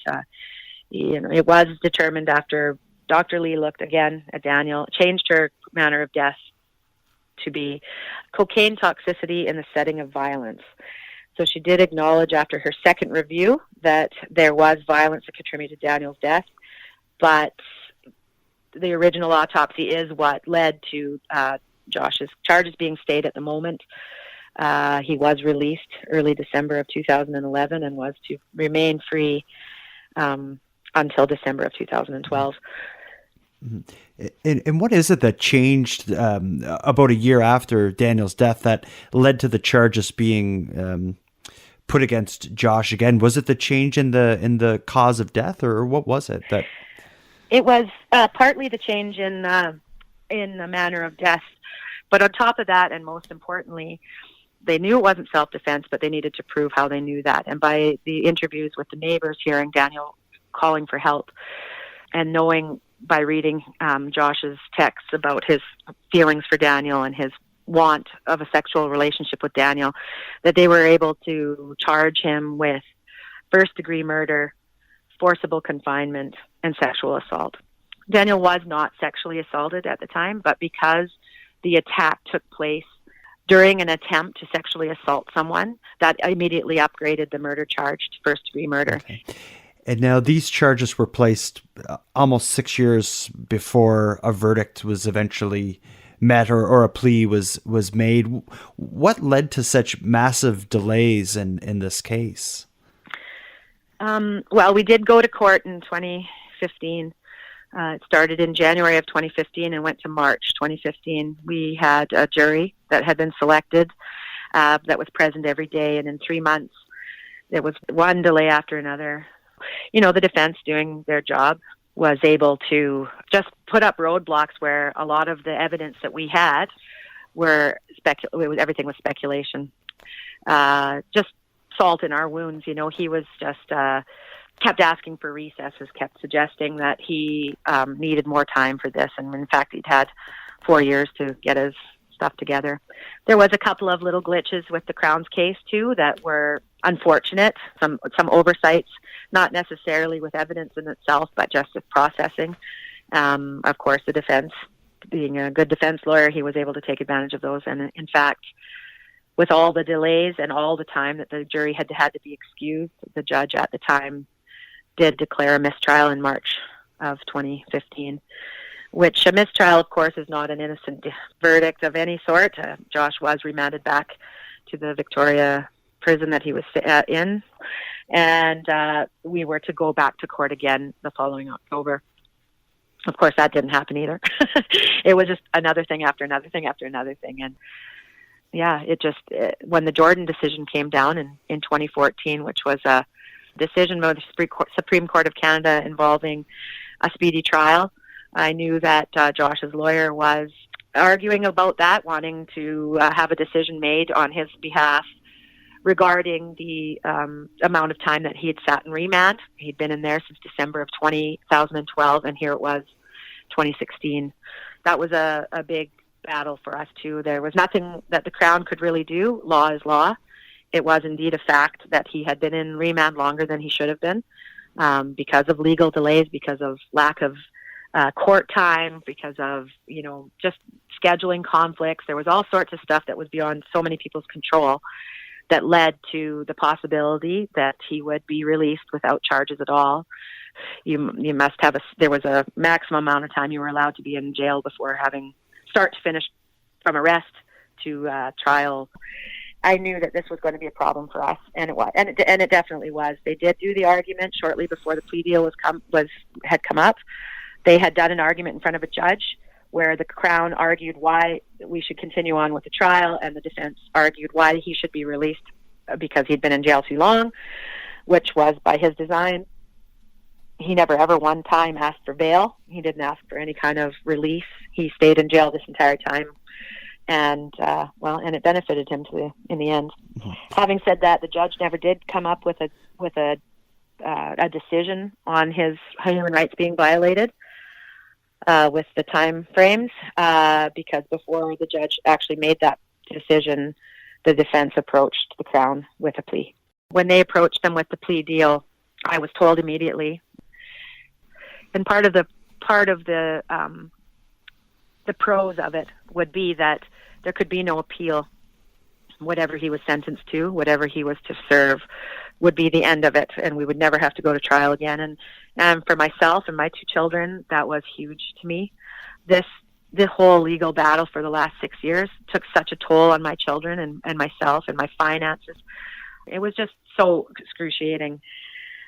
it was determined after Dr. Lee looked again at Daniel, changed her manner of death to be cocaine toxicity in the setting of violence. So she did acknowledge after her second review that there was violence that contributed to Daniel's death, but the original autopsy is what led to Josh's charges being stayed at the moment. He was released early December of 2011 and was to remain free until December of 2012. Mm-hmm. And what is it that changed about a year after Daniel's death that led to the charges being put against Josh again? Was it the change in the cause of death, or what was it that? It was partly the change in the manner of death, but on top of that, and most importantly, they knew it wasn't self-defense, but they needed to prove how they knew that. And by the interviews with the neighbors, hearing Daniel calling for help, and knowing by reading Josh's texts about his feelings for Daniel and his want of a sexual relationship with Daniel, that they were able to charge him with first-degree murder, forcible confinement, and sexual assault. Daniel was not sexually assaulted at the time, but because the attack took place during an attempt to sexually assault someone, that immediately upgraded the murder charge to first-degree murder. Okay. And now these charges were placed almost 6 years before a verdict was eventually met or a plea was made. What led to such massive delays in this case? Well, we did go to court in 2015. It started in January of 2015 and went to March 2015. We had a jury that had been selected that was present every day, and in 3 months there was one delay after another. The defense, doing their job, was able to just put up roadblocks where a lot of the evidence that we had were everything was speculation. Just salt in our wounds. He was just kept asking for recesses, kept suggesting that he needed more time for this, and in fact he'd had 4 years to get his stuff together. There was a couple of little glitches with the Crown's case too that were unfortunate, some oversights, not necessarily with evidence in itself, but just with processing. Of course, the defense, being a good defense lawyer, he was able to take advantage of those, and in fact, with all the delays and all the time that the jury had to be excused, the judge at the time did declare a mistrial in March of 2015, which a mistrial, of course, is not an innocent verdict of any sort. Josh was remanded back to the Victoria prison that he was in, and we were to go back to court again the following October. Of course, that didn't happen either. It was just another thing after another thing after another thing. And yeah, when the Jordan decision came down in 2014, which was a decision by the Supreme Court of Canada involving a speedy trial, I knew that Josh's lawyer was arguing about that, wanting to have a decision made on his behalf regarding the amount of time that he had sat in remand. He'd been in there since December of 2012, and here it was 2016. That was a big battle for us, too. There was nothing that the Crown could really do. Law is law. It was indeed a fact that he had been in remand longer than he should have been because of legal delays, because of lack of court time, because of, just scheduling conflicts. There was all sorts of stuff that was beyond so many people's control that led to the possibility that he would be released without charges at all. You must have there was a maximum amount of time you were allowed to be in jail before having start to finish, from arrest to trial. I knew that this was going to be a problem for us, and it was, and it definitely was. They did do the argument shortly before the plea deal had come up. They had done an argument in front of a judge where the Crown argued why we should continue on with the trial, and the defense argued why he should be released because he'd been in jail too long, which was by his design. He never ever one time asked for bail. He didn't ask for any kind of release. He stayed in jail this entire time, and it benefited him in the end. Mm-hmm. Having said that, the judge never did come up with a decision on his human rights being violated. With the time frames, because before the judge actually made that decision, the defense approached the Crown with a plea. When they approached them with the plea deal, I was told immediately. And part of the pros of it would be that there could be no appeal. Whatever he was sentenced to, whatever he was to serve, would be the end of it, and we would never have to go to trial again. And for myself and my two children, that was huge to me. The whole legal battle for the last 6 years took such a toll on my children and myself and my finances. It was just so excruciating.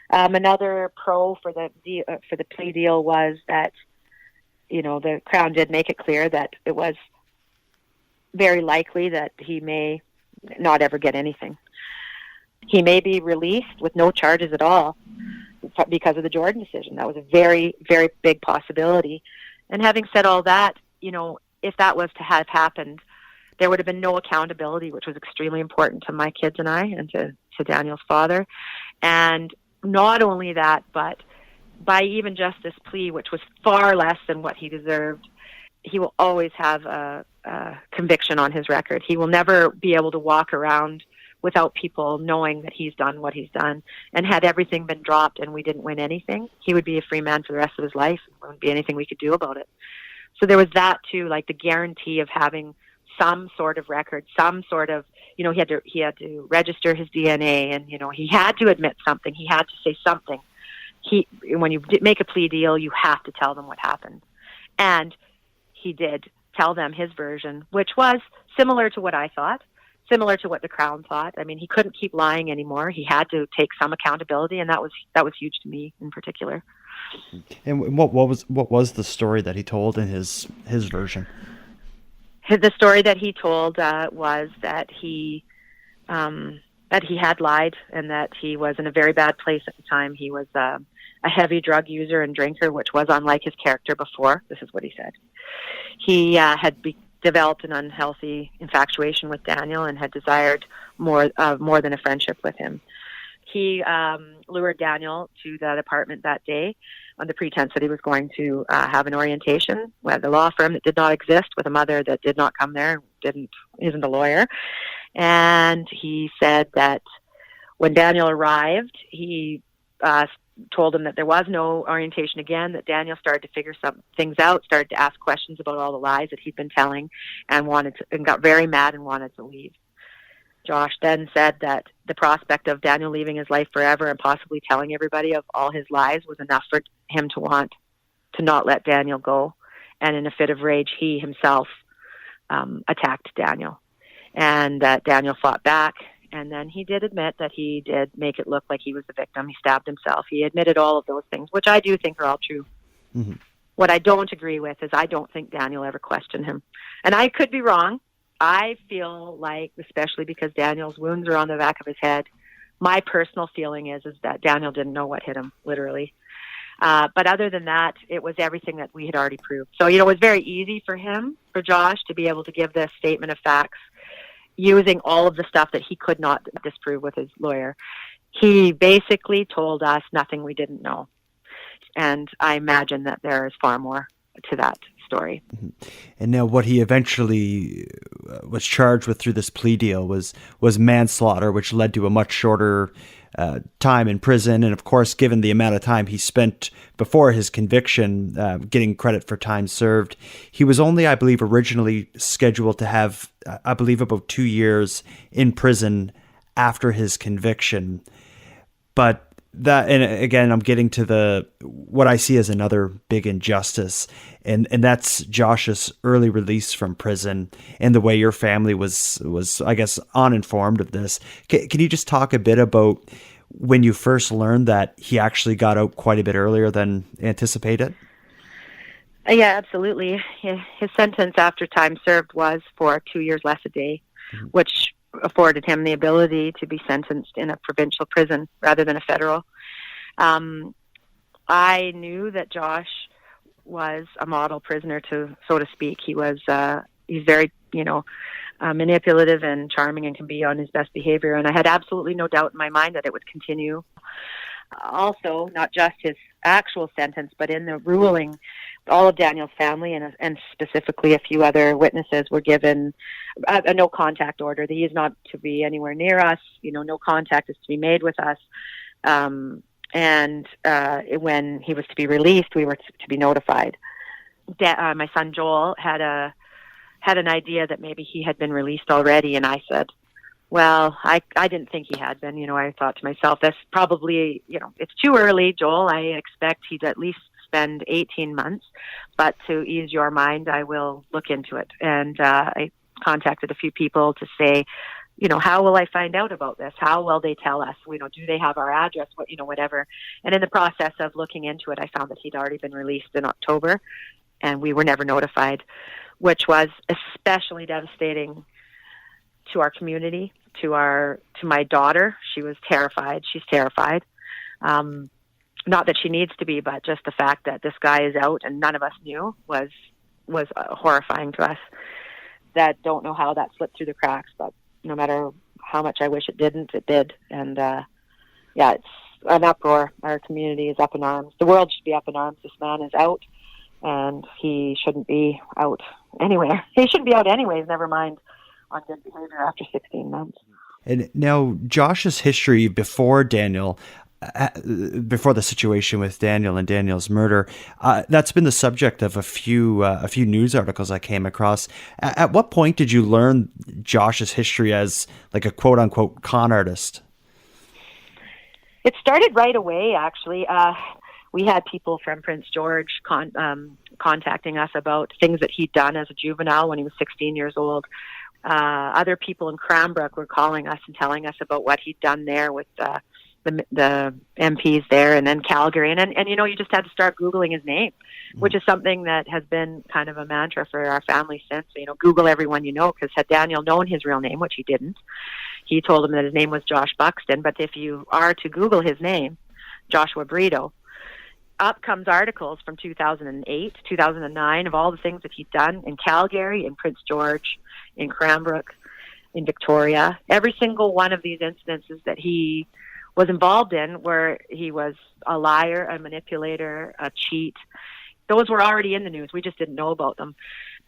Another pro for the plea deal was that, the Crown did make it clear that it was very likely that he may not ever get anything. He may be released with no charges at all because of the Jordan decision. That was a very, very big possibility. And having said all that, if that was to have happened, there would have been no accountability, which was extremely important to my kids and I, and to Daniel's father. And not only that, but by even just this plea, which was far less than what he deserved, he will always have a conviction on his record. He will never be able to walk around without people knowing that he's done what he's done. And had everything been dropped and we didn't win anything, he would be a free man for the rest of his life. There wouldn't be anything we could do about it. So there was that too, like the guarantee of having some sort of record, some sort of, he had to register his DNA, and he had to admit something. He had to say something. When you make a plea deal, you have to tell them what happened, and he did tell them his version, which was similar to what I thought, similar to what the Crown thought. I mean, he couldn't keep lying anymore. He had to take some accountability, and that was huge to me in particular. And what was the story that he told in his version? The story that he told was that he had lied, and that he was in a very bad place at the time. He was a heavy drug user and drinker, which was unlike his character before. This is what he said. He had developed an unhealthy infatuation with Daniel and had desired more than a friendship with him. He lured Daniel to that apartment that day on the pretense that he was going to have an orientation with a law firm that did not exist, with a mother that did not come there, isn't a lawyer. And he said that when Daniel arrived, he told him that there was no orientation again, that Daniel started to figure some things out, started to ask questions about all the lies that he'd been telling, and got very mad and wanted to leave. Josh then said that the prospect of Daniel leaving his life forever and possibly telling everybody of all his lies was enough for him to want to not let Daniel go. And in a fit of rage, he himself attacked Daniel. And that Daniel fought back. And then he did admit that he did make it look like he was the victim. He stabbed himself. He admitted all of those things, which I do think are all true. Mm-hmm. What I don't agree with is I don't think Daniel ever questioned him. And I could be wrong. I feel like, especially because Daniel's wounds are on the back of his head, my personal feeling is that Daniel didn't know what hit him, literally. But other than that, it was everything that we had already proved. So, it was very easy for Josh, to be able to give this statement of facts using all of the stuff that he could not disprove with his lawyer. He basically told us nothing we didn't know. And I imagine that there is far more to that story. And now what he eventually was charged with through this plea deal was manslaughter, which led to a much shorter time in prison. And of course, given the amount of time he spent before his conviction, getting credit for time served, he was only, I believe, originally scheduled to have, I believe, about 2 years in prison after his conviction. But that, and again, I'm getting to what I see as another big injustice, and that's Josh's early release from prison, and the way your family was I guess uninformed of this. Can you just talk a bit about when you first learned that he actually got out quite a bit earlier than anticipated? Yeah, absolutely. His sentence after time served was for 2 years less a day, which afforded him the ability to be sentenced in a provincial prison rather than a federal. I knew that Josh was a model prisoner, so to speak. He's very, manipulative and charming and can be on his best behavior. And I had absolutely no doubt in my mind that it would continue. Also, not just his actual sentence, but in the ruling, all of Daniel's family and specifically a few other witnesses were given a no contact order. He is not to be anywhere near us. No contact is to be made with us. And when he was to be released, we were to be notified. My son Joel had an idea that maybe he had been released already, and I said, well, I didn't think he had been. I thought to myself, that's probably, it's too early, Joel. I expect he'd at least spend 18 months, but to ease your mind, I will look into it. And I contacted a few people to say, how will I find out about this? How will they tell us? Do they have our address? Whatever. And in the process of looking into it, I found that he'd already been released in October, and we were never notified, which was especially devastating to our community, to my daughter. She was terrified. She's terrified. Not that she needs to be, but just the fact that this guy is out and none of us knew was horrifying to us. That don't know how that slipped through the cracks, but no matter how much I wish it didn't, it did. And it's an uproar. Our community is up in arms. The world should be up in arms. This man is out, and he shouldn't be out anywhere. He shouldn't be out anyways, never mind on good behavior after 16 months. And now Josh's history before the situation with Daniel and Daniel's murder, that's been the subject of a few news articles I came across. At what point did you learn Josh's history as like a quote unquote con artist? It started right away, actually. We had people from Prince George contacting us about things that he'd done as a juvenile when he was 16 years old. Other people in Cranbrook were calling us and telling us about what he'd done there with the MPs there, and then Calgary. And you just had to start Googling his name, which is something that has been kind of a mantra for our family since. Google everyone you know, because had Daniel known his real name, which he didn't, he told him that his name was Josh Buxton. But if you are to Google his name, Joshua Bredo, up comes articles from 2008, 2009 of all the things that he'd done in Calgary, in Prince George, in Cranbrook, in Victoria. Every single one of these incidences that he was involved in, where he was a liar, a manipulator, a cheat, those were already in the news. We just didn't know about them.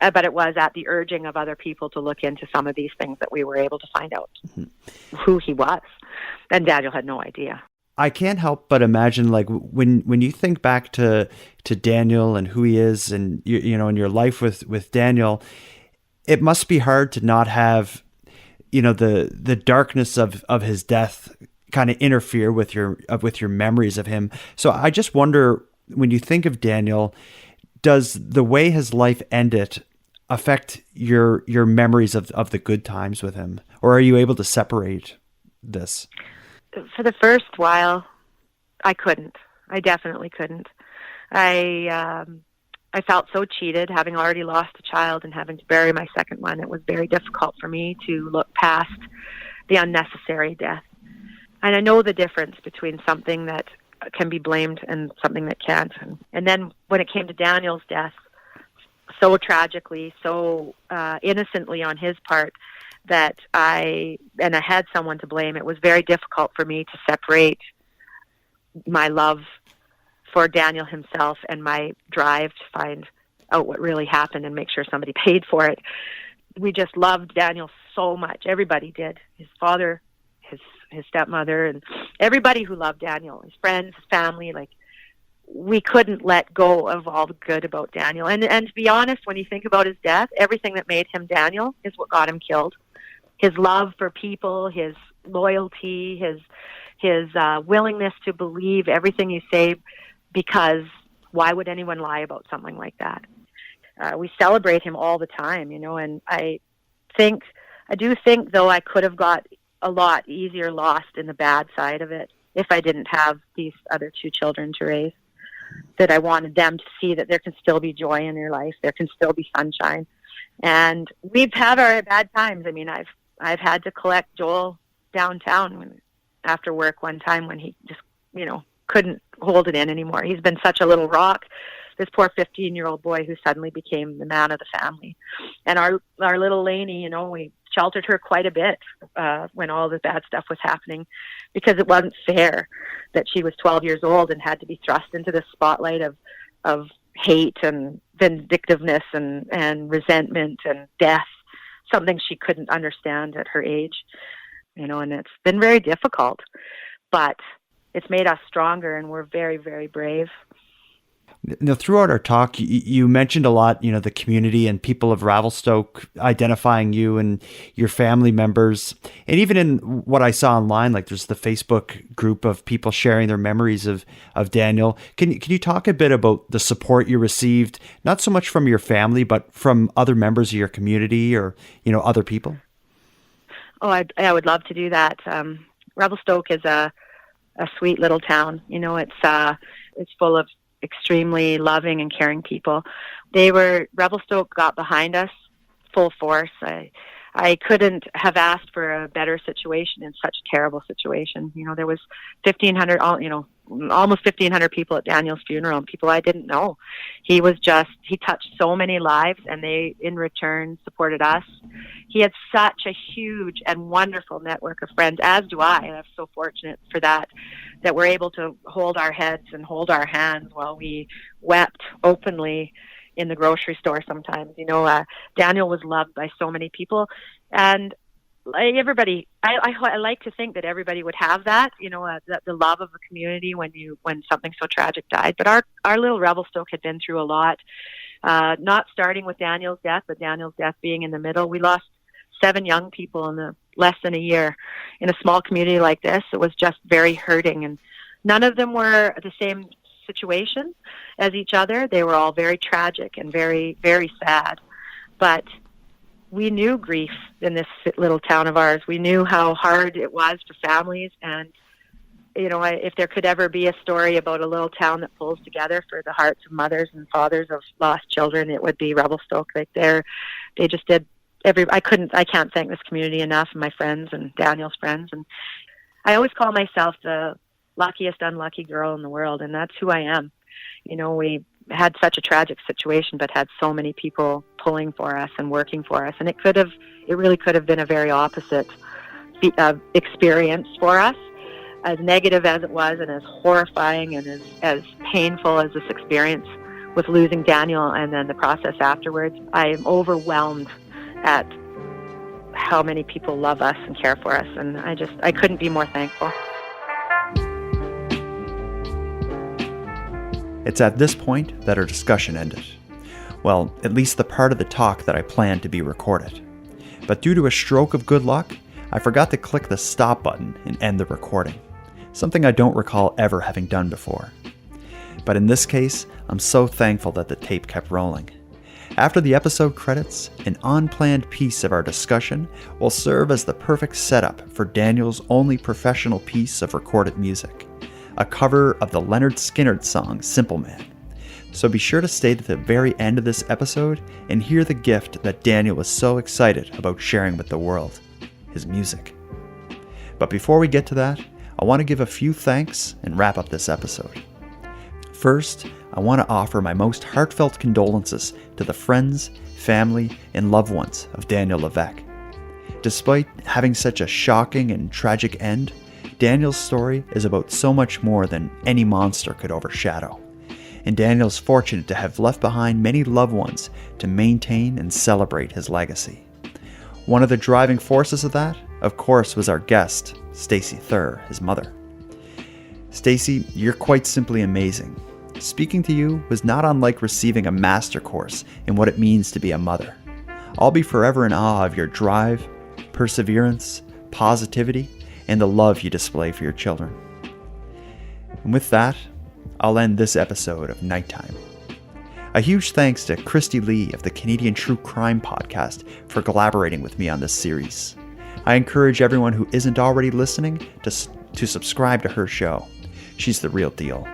But it was at the urging of other people to look into some of these things that we were able to find out who he was. And Daniel had no idea. I can't help but imagine, like, when you think back to Daniel and who he is, and in your life with Daniel, it must be hard to not have, the darkness of his death kind of interfere with your memories of him. So I just wonder, when you think of Daniel, does the way his life ended affect your memories of the good times with him, or are you able to separate this? For the first while, I couldn't. I definitely couldn't. I I felt so cheated, having already lost a child and having to bury my second one. It was very difficult for me to look past the unnecessary death. And I know the difference between something that can be blamed and something that can't. And then when it came to Daniel's death, so tragically, so innocently on his part, that I had someone to blame, it was very difficult for me to separate my love for Daniel himself and my drive to find out what really happened and make sure somebody paid for it. We just loved Daniel so much. Everybody did. His father, his stepmother, and everybody who loved Daniel, his friends, his family. Like, we couldn't let go of all the good about Daniel. And to be honest, when you think about his death, everything that made him Daniel is what got him killed. His love for people, his loyalty, his willingness to believe everything you say, because why would anyone lie about something like that? We celebrate him all the time, and I do think, though, I could have got a lot easier lost in the bad side of it if I didn't have these other two children to raise, that I wanted them to see that there can still be joy in their life, there can still be sunshine. And we've had our bad times. I mean, I've had to collect Joel downtown after work one time when he just, couldn't hold it in anymore. He's been such a little rock, this poor 15-year-old boy who suddenly became the man of the family. And our little Lainey, we sheltered her quite a bit when all the bad stuff was happening, because it wasn't fair that she was 12 years old and had to be thrust into this spotlight of hate and vindictiveness and resentment and death, something she couldn't understand at her age. And it's been very difficult, but it's made us stronger, and we're very, very brave. Throughout our talk, you mentioned a lot, the community and people of Revelstoke identifying you and your family members. And even in what I saw online, like there's the Facebook group of people sharing their memories of Daniel. Can you talk a bit about the support you received, not so much from your family, but from other members of your community or, other people? Oh, I would love to do that. Revelstoke is a sweet little town. It's full of extremely loving and caring people. Revelstoke got behind us full force. I couldn't have asked for a better situation in such a terrible situation. There was 1,500, almost 1,500 people at Daniel's funeral, and people I didn't know. He touched so many lives, and they, in return, supported us. He had such a huge and wonderful network of friends, as do I, and I'm so fortunate for that we're able to hold our heads and hold our hands while we wept openly in the grocery store sometimes. Daniel was loved by so many people, and everybody, I like to think that everybody would have that, the love of a community when something so tragic died. But our little Revelstoke had been through a lot, not starting with Daniel's death, but Daniel's death being in the middle. We lost 7 young people in less than a year in a small community like this. It was just very hurting, and none of them were the same situation as each other. They were all very tragic and very, very sad. But we knew grief in this little town of ours. We knew how hard it was for families. And, if there could ever be a story about a little town that pulls together for the hearts of mothers and fathers of lost children, it would be Revelstoke. Like they just did I can't thank this community enough, and my friends and Daniel's friends. And I always call myself the luckiest unlucky girl in the world, and that's who I am. We had such a tragic situation, but had so many people pulling for us and working for us. And it really could have been a very opposite experience for us, as negative as it was, and as horrifying and as painful as this experience with losing Daniel and then the process afterwards. I am overwhelmed at how many people love us and care for us. And I couldn't be more thankful. It's at this point that our discussion ended. Well, at least the part of the talk that I planned to be recorded. But due to a stroke of good luck, I forgot to click the stop button and end the recording, something I don't recall ever having done before. But in this case, I'm so thankful that the tape kept rolling. After the episode credits, an unplanned piece of our discussion will serve as the perfect setup for Daniel's only professional piece of recorded music, a cover of the Leonard Skinner song Simple Man. So be sure to stay to the very end of this episode and hear the gift that Daniel was so excited about sharing with the world, his music. But before we get to that, I want to give a few thanks and wrap up this episode. First, I want to offer my most heartfelt condolences to the friends, family, and loved ones of Daniel Levesque. Despite having such a shocking and tragic end, Daniel's story is about so much more than any monster could overshadow. And Daniel's fortunate to have left behind many loved ones to maintain and celebrate his legacy. One of the driving forces of that, of course, was our guest, Stacy Thur, his mother. Stacy, you're quite simply amazing. Speaking to you was not unlike receiving a master course in what it means to be a mother. I'll be forever in awe of your drive, perseverance, positivity, and the love you display for your children. And with that, I'll end this episode of Nighttime. A huge thanks to Christy Lee of the Canadian True Crime Podcast for collaborating with me on this series. I encourage everyone who isn't already listening to subscribe to her show. She's the real deal.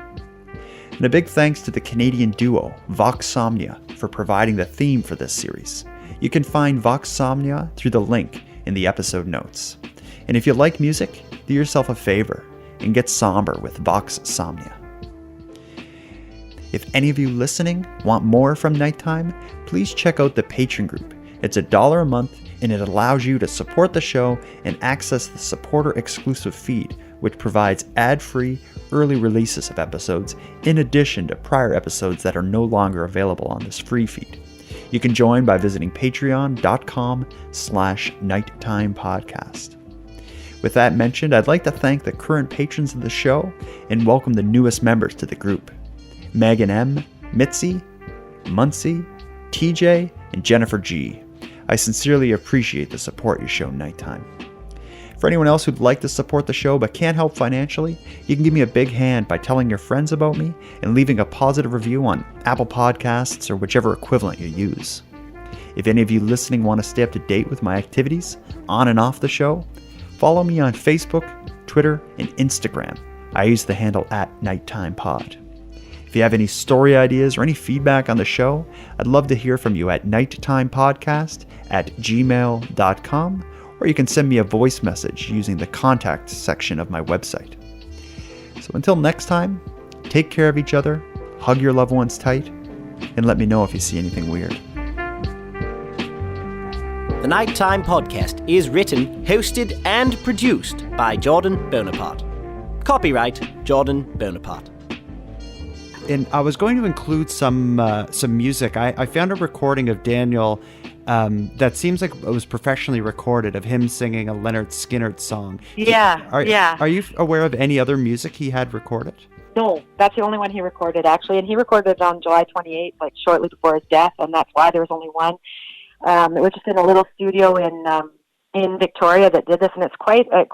And a big thanks to the Canadian duo Voxsomnia for providing the theme for this series. You can find Voxsomnia through the link in the episode notes. And if you like music, do yourself a favor and get somber with Voxsomnia. If any of you listening want more from Nighttime, please check out the Patreon group. It's $1 a month and it allows you to support the show and access the supporter exclusive feed, which provides ad-free early releases of episodes in addition to prior episodes that are no longer available on this free feed. You can join by visiting patreon.com/nighttimepodcast. With that mentioned, I'd like to thank the current patrons of the show and welcome the newest members to the group. Megan M., Mitzi, Muncie, TJ, and Jennifer G. I sincerely appreciate the support you show Nighttime. For anyone else who'd like to support the show but can't help financially, you can give me a big hand by telling your friends about me and leaving a positive review on Apple Podcasts or whichever equivalent you use. If any of you listening want to stay up to date with my activities on and off the show, follow me on Facebook, Twitter, and Instagram. I use the handle @NighttimePod. If you have any story ideas or any feedback on the show, I'd love to hear from you at nighttimepodcast@gmail.com, or you can send me a voice message using the contact section of my website. So until next time, take care of each other, hug your loved ones tight, and let me know if you see anything weird. The Nighttime Podcast is written, hosted, and produced by Jordan Bonaparte. Copyright Jordan Bonaparte. And I was going to include some music. I found a recording of Daniel that seems like it was professionally recorded of him singing a Leonard Skinner song. Yeah, Are you aware of any other music he had recorded? No, that's the only one he recorded, actually. And he recorded it on July 28th, like shortly before his death, and that's why there was only one. It was just in a little studio in Victoria that did this, and it's quite a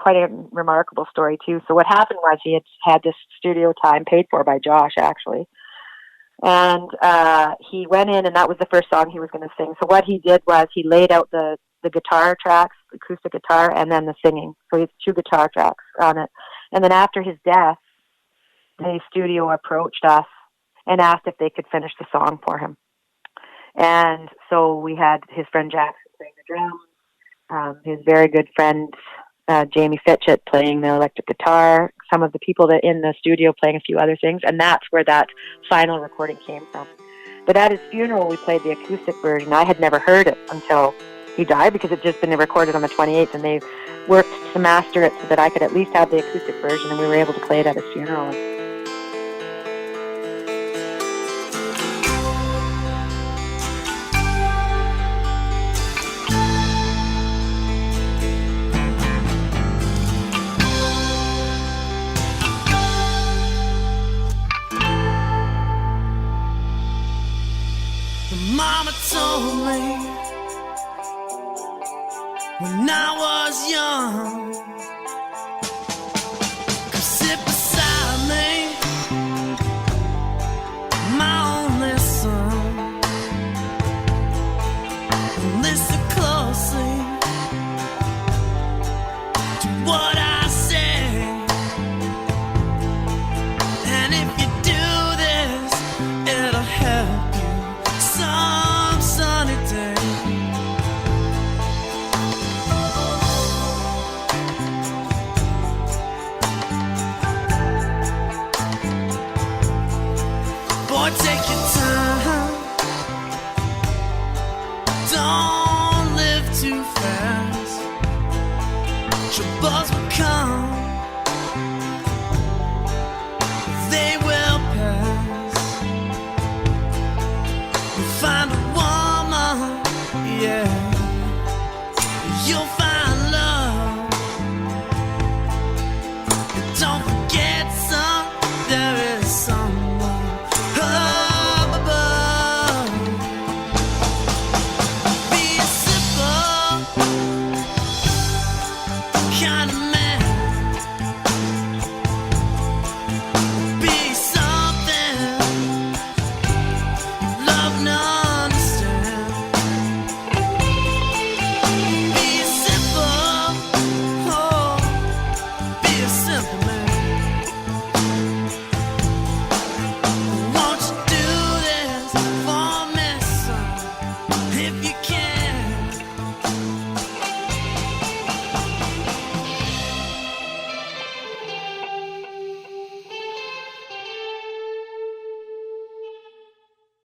remarkable story too. So what happened was he had this studio time paid for by Josh, actually, and he went in, and that was the first song he was going to sing. So what he did was he laid out the guitar tracks, acoustic guitar, and then the singing. So he has 2 guitar tracks on it. And then after his death, the studio approached us and asked if they could finish the song for him. And so we had his friend Jackson playing the drums. His very good friend, Jamie Fitchett, playing the electric guitar, some of the people that in the studio playing a few other things, and that's where that final recording came from. But at his funeral, we played the acoustic version. I had never heard it until he died because it had just been recorded on the 28th, and they worked to master it so that I could at least have the acoustic version, and we were able to play it at his funeral. Mama told me when I was young, come sit beside me, my only son, and listen closely to what I say. And if you do this, it'll help. You'll